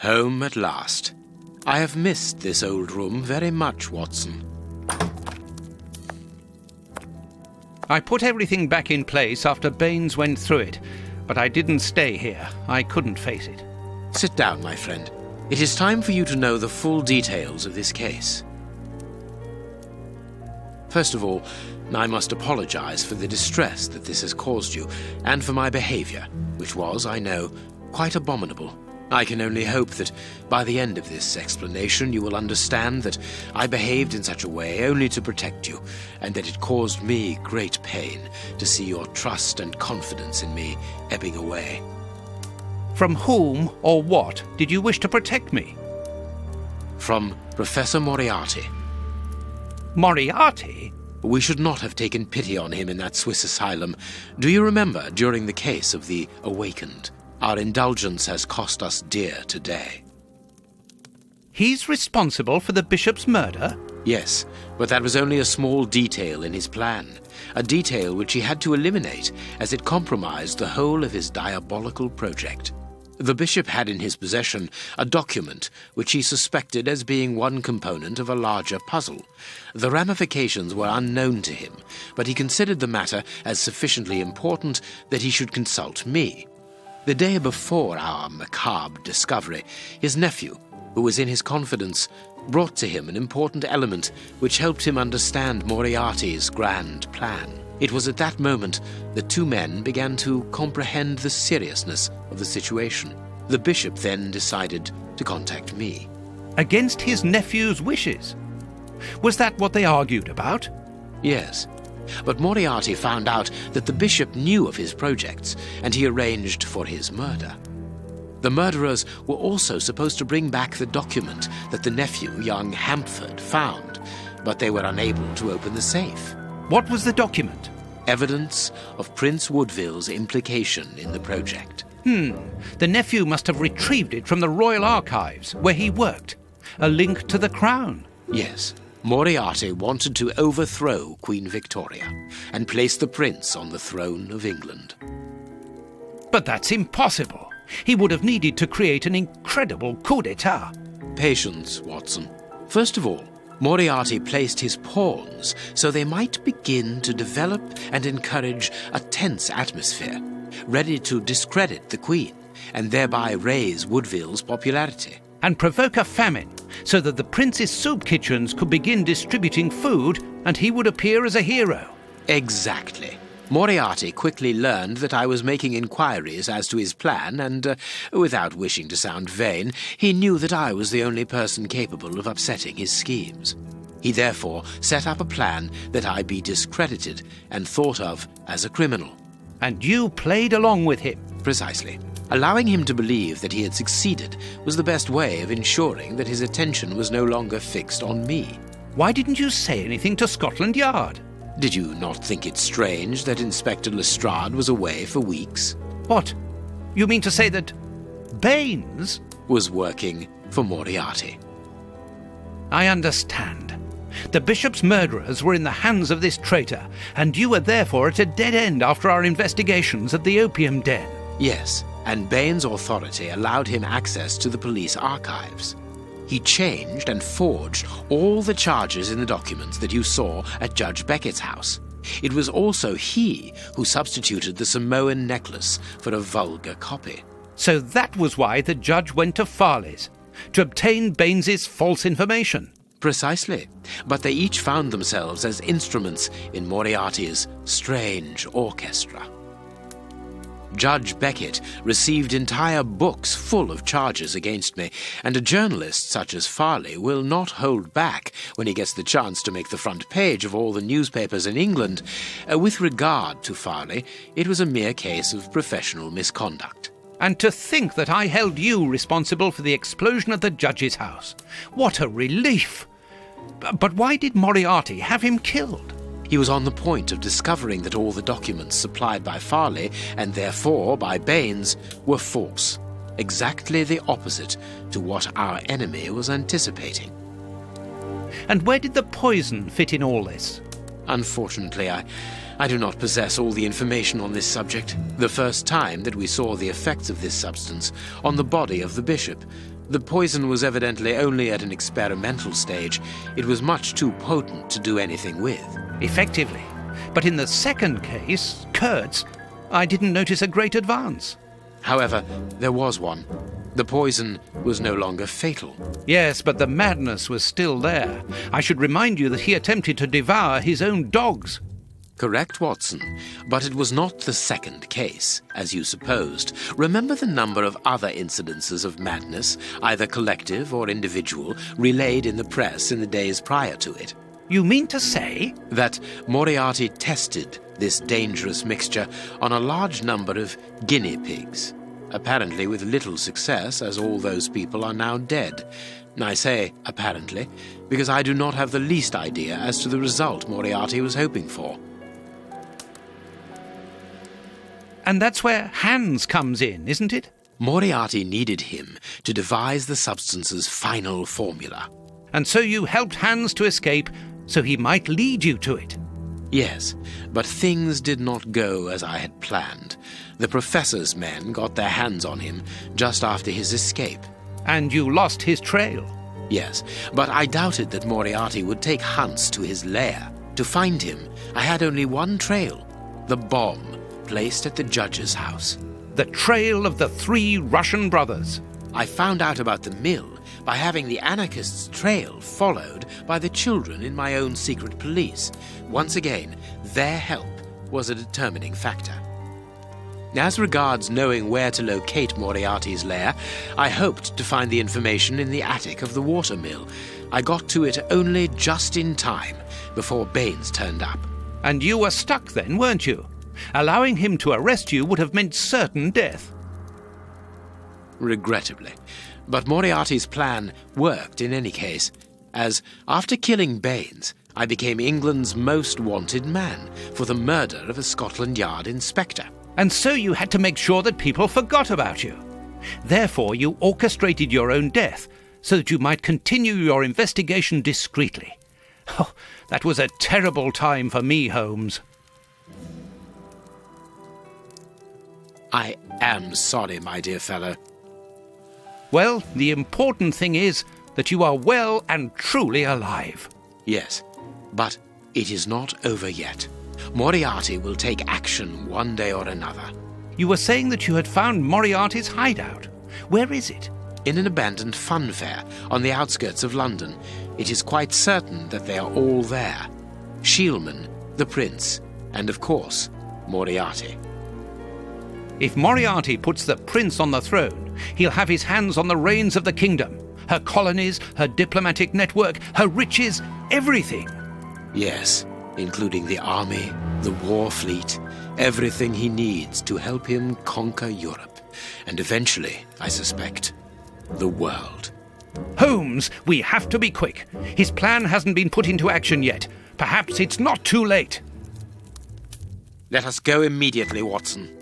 Home at last. I have missed this old room very much, Watson. I put everything back in place after Baines went through it, but I didn't stay here. I couldn't face it. Sit down, my friend. It is time for you to know the full details of this case. First of all, I must apologize for the distress that this has caused you, and for my behavior, which was, I know, quite abominable. I can only hope that by the end of this explanation you will understand that I behaved in such a way only to protect you, and that it caused me great pain to see your trust and confidence in me ebbing away. From whom or what did you wish to protect me? From Professor Moriarty. Moriarty? We should not have taken pity on him in that Swiss asylum. Do you remember, during the case of the Awakened, our indulgence has cost us dear today? He's responsible for the bishop's murder? Yes, but that was only a small detail in his plan. A detail which he had to eliminate, as it compromised the whole of his diabolical project. The bishop had in his possession a document which he suspected as being one component of a larger puzzle. The ramifications were unknown to him, but he considered the matter as sufficiently important that he should consult me. The day before our macabre discovery, his nephew, who was in his confidence, brought to him an important element which helped him understand Moriarty's grand plan. It was at that moment that two men began to comprehend the seriousness of the situation. The bishop then decided to contact me. Against his nephew's wishes? Was that what they argued about? Yes, but Moriarty found out that the bishop knew of his projects, and he arranged for his murder. The murderers were also supposed to bring back the document that the nephew, young Hampford, found, but they were unable to open the safe. What was the document? Evidence of Prince Woodville's implication in the project. The nephew must have retrieved it from the Royal Archives, where he worked. A link to the crown. Yes. Moriarty wanted to overthrow Queen Victoria and place the prince on the throne of England. But that's impossible. He would have needed to create an incredible coup d'etat. Patience, Watson. First of all, Moriarty placed his pawns so they might begin to develop and encourage a tense atmosphere, ready to discredit the Queen and thereby raise Woodville's popularity. And provoke a famine so that the prince's soup kitchens could begin distributing food and he would appear as a hero. Exactly. Moriarty quickly learned that I was making inquiries as to his plan and, without wishing to sound vain, he knew that I was the only person capable of upsetting his schemes. He therefore set up a plan that I be discredited and thought of as a criminal. And you played along with him? Precisely. Allowing him to believe that he had succeeded was the best way of ensuring that his attention was no longer fixed on me. Why didn't you say anything to Scotland Yard? Did you not think it strange that Inspector Lestrade was away for weeks? What? You mean to say that Baines was working for Moriarty? I understand. The bishop's murderers were in the hands of this traitor, and you were therefore at a dead end after our investigations at the opium den. Yes, and Baines' authority allowed him access to the police archives. He changed and forged all the charges in the documents that you saw at Judge Beckett's house. It was also he who substituted the Samoan necklace for a vulgar copy. So that was why the judge went to Farley's, to obtain Baines's false information. Precisely, but they each found themselves as instruments in Moriarty's strange orchestra. Judge Beckett received entire books full of charges against me, and a journalist such as Farley will not hold back when he gets the chance to make the front page of all the newspapers in England. With regard to Farley, it was a mere case of professional misconduct. And to think that I held you responsible for the explosion at the judge's house. What a relief! But why did Moriarty have him killed? He was on the point of discovering that all the documents supplied by Farley, and therefore by Baines, were false, exactly the opposite to what our enemy was anticipating. And where did the poison fit in all this? Unfortunately, I do not possess all the information on this subject. The first time that we saw the effects of this substance on the body of the bishop The poison was evidently only at an experimental stage. It was much too potent to do anything with. Effectively. But in the second case, Kurtz, I didn't notice a great advance. However, there was one. The poison was no longer fatal. Yes, but the madness was still there. I should remind you that he attempted to devour his own dogs. Correct, Watson, but it was not the second case, as you supposed. Remember the number of other incidences of madness, either collective or individual, relayed in the press in the days prior to it. You mean to say? That Moriarty tested this dangerous mixture on a large number of guinea pigs, apparently with little success, as all those people are now dead. I say apparently, because I do not have the least idea as to the result Moriarty was hoping for. And that's where Hans comes in, isn't it? Moriarty needed him to devise the substance's final formula. And so you helped Hans to escape so he might lead you to it. Yes, but things did not go as I had planned. The professor's men got their hands on him just after his escape. And you lost his trail. Yes, but I doubted that Moriarty would take Hans to his lair. To find him, I had only one trail, the bomb placed at the judge's house. The trail of the 3 Russian brothers. I found out about the mill by having the anarchists' trail followed by the children in my own secret police. Once again, their help was a determining factor. As regards knowing where to locate Moriarty's lair, I hoped to find the information in the attic of the water mill. I got to it only just in time before Baines turned up. And you were stuck then, weren't you? Allowing him to arrest you would have meant certain death. Regrettably. But Moriarty's plan worked in any case, as after killing Baines, I became England's most wanted man for the murder of a Scotland Yard inspector. And so you had to make sure that people forgot about you. Therefore, you orchestrated your own death so that you might continue your investigation discreetly. Oh, that was a terrible time for me, Holmes. I am sorry, my dear fellow. Well, the important thing is that you are well and truly alive. Yes, but it is not over yet. Moriarty will take action one day or another. You were saying that you had found Moriarty's hideout. Where is it? In an abandoned fun fair on the outskirts of London. It is quite certain that they are all there. Shielman, the Prince, and of course, Moriarty. If Moriarty puts the Prince on the throne, he'll have his hands on the reins of the kingdom. Her colonies, her diplomatic network, her riches, everything. Yes, including the army, the war fleet, everything he needs to help him conquer Europe. And eventually, I suspect, the world. Holmes, we have to be quick. His plan hasn't been put into action yet. Perhaps it's not too late. Let us go immediately, Watson.